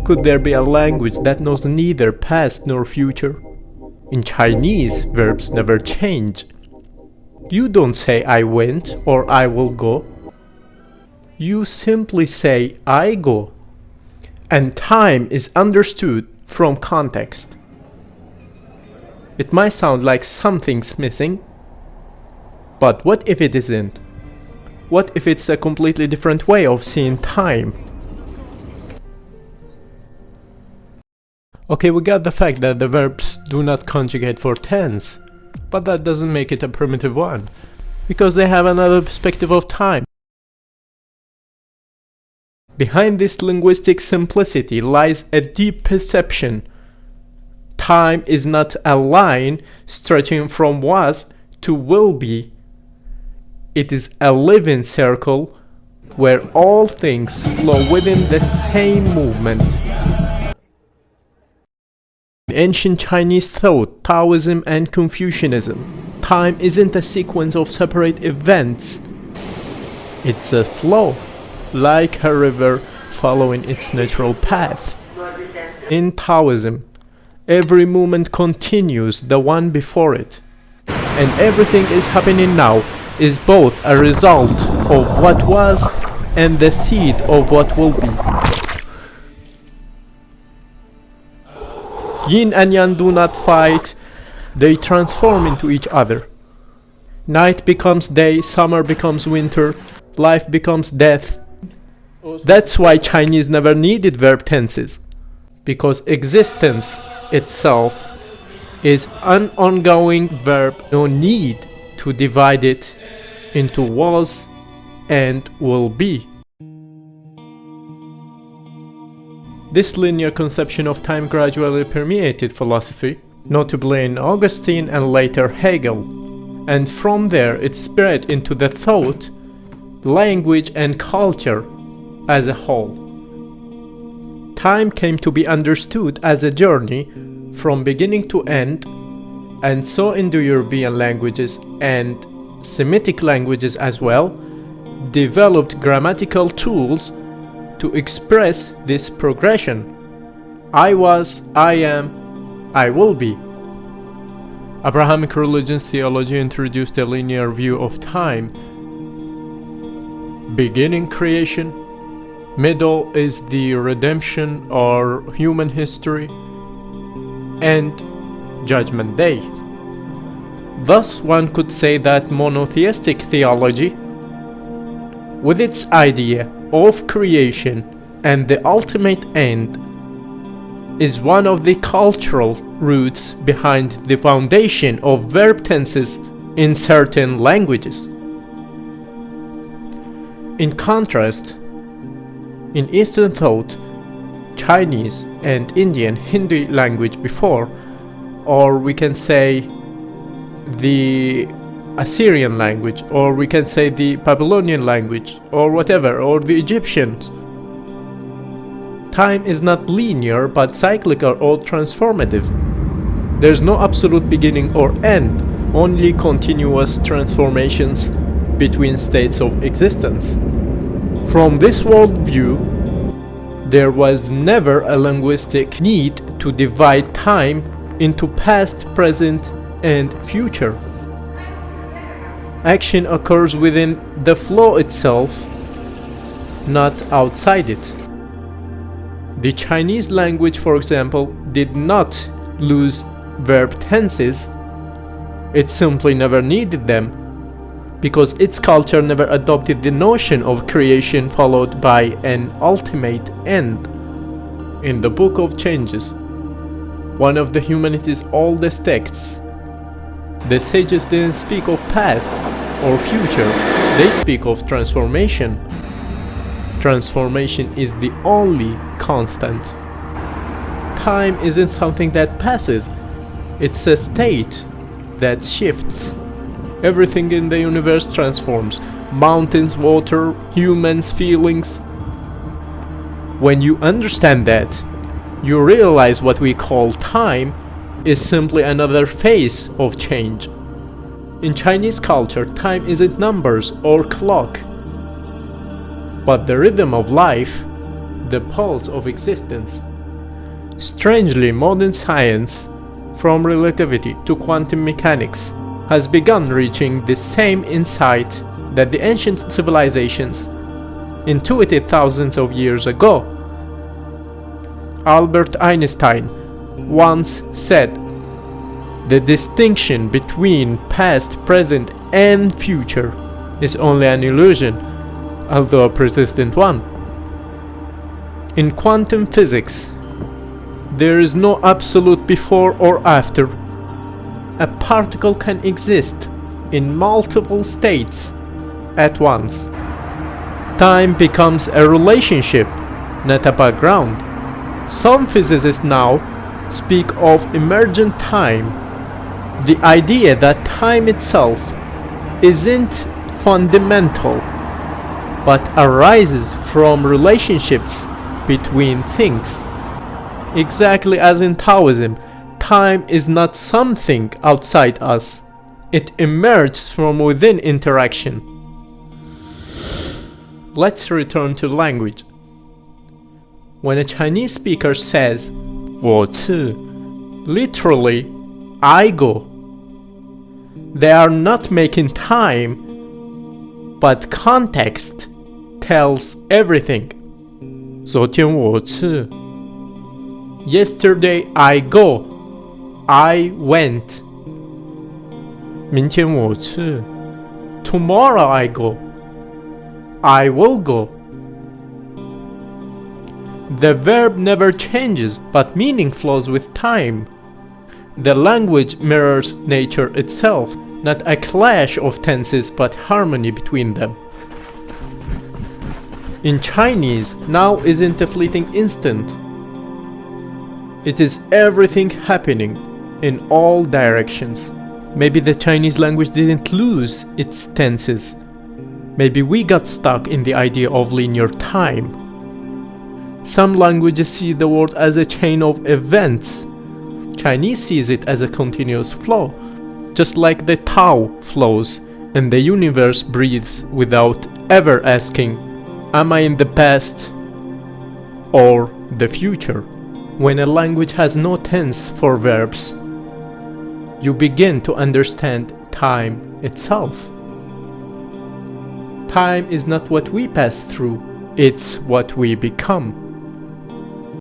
Could there be a language that knows neither past nor future? In Chinese, verbs never change. You don't say I went or I will go. You simply say I go. And time is understood from context. It might sound like something's missing, but what if it isn't? What if it's a completely different way of seeing time? Okay, we got the fact that the verbs do not conjugate for tense, but that doesn't make it a primitive one, because they have another perspective of time. Behind this linguistic simplicity lies a deep perception. Time is not a line stretching from was to will be. It is a living circle where all things flow within the same movement. In ancient Chinese thought, Taoism and Confucianism, time isn't a sequence of separate events. It's a flow, like a river following its natural path. In Taoism, every moment continues the one before it, and everything is happening now is both a result of what was and the seed of what will be. Yin and Yang do not fight, they transform into each other. Night becomes day, summer becomes winter, life becomes death. That's why Chinese never needed verb tenses, because existence itself is an ongoing verb, no need to divide it into was and will be. This linear conception of time gradually permeated philosophy, notably in Augustine and later Hegel, and from there it spread into the thought, language and culture as a whole. Time came to be understood as a journey from beginning to end, and so Indo-European languages and Semitic languages as well developed grammatical tools to express this progression. I was, I am, I will be. Abrahamic religion's theology introduced a linear view of time. Beginning creation, middle is the redemption or human history, and Judgment Day. Thus, one could say that monotheistic theology, with its idea of creation and the ultimate end, is one of the cultural roots behind the foundation of verb tenses in certain languages. In contrast, in Eastern thought, Chinese and Indian Hindi language before, or we can say the Assyrian language, or we can say the Babylonian language, or whatever, or the Egyptians, time is not linear but cyclical or transformative. There's no absolute beginning or end, only continuous transformations between states of existence. From this worldview, there was never a linguistic need to divide time into past, present, and future. Action occurs within the flow itself, not outside it. The Chinese language, for example, did not lose verb tenses. It simply never needed them, because its culture never adopted the notion of creation followed by an ultimate end. In the Book of Changes, one of the humanity's oldest texts, the sages didn't speak of past or future, they speak of transformation. Transformation is the only constant. Time isn't something that passes, it's a state that shifts. Everything in the universe transforms. Mountains, water, humans, feelings. When you understand that, you realize what we call time is simply another phase of change. In Chinese culture, time isn't numbers or clock, but the rhythm of life, the pulse of existence. Strangely, modern science, from relativity to quantum mechanics, has begun reaching the same insight that the ancient civilizations intuited thousands of years ago. Albert Einstein once said, "The distinction between past, present, and future is only an illusion, although a persistent one." In quantum physics, there is no absolute before or after. A particle can exist in multiple states at once. Time becomes a relationship, not a background. Some physicists now speak of emergent time, the idea that time itself isn't fundamental, but arises from relationships between things. Exactly as in Taoism, time is not something outside us. It emerges from within interaction. Let's return to language. When a Chinese speaker says, 我去, literally, I go, they are not making time, but context tells everything. 昨天我去. Yesterday I go, I went. 明天我去. Tomorrow I go, I will go. The verb never changes, but meaning flows with time. The language mirrors nature itself, not a clash of tenses but harmony between them. In Chinese, now isn't a fleeting instant. It is everything happening in all directions. Maybe the Chinese language didn't lose its tenses. Maybe we got stuck in the idea of linear time. Some languages see the world as a chain of events. Chinese sees it as a continuous flow, just like the Tao flows and the universe breathes without ever asking, am I in the past or the future? When a language has no tense for verbs, you begin to understand time itself. Time is not what we pass through, it's what we become.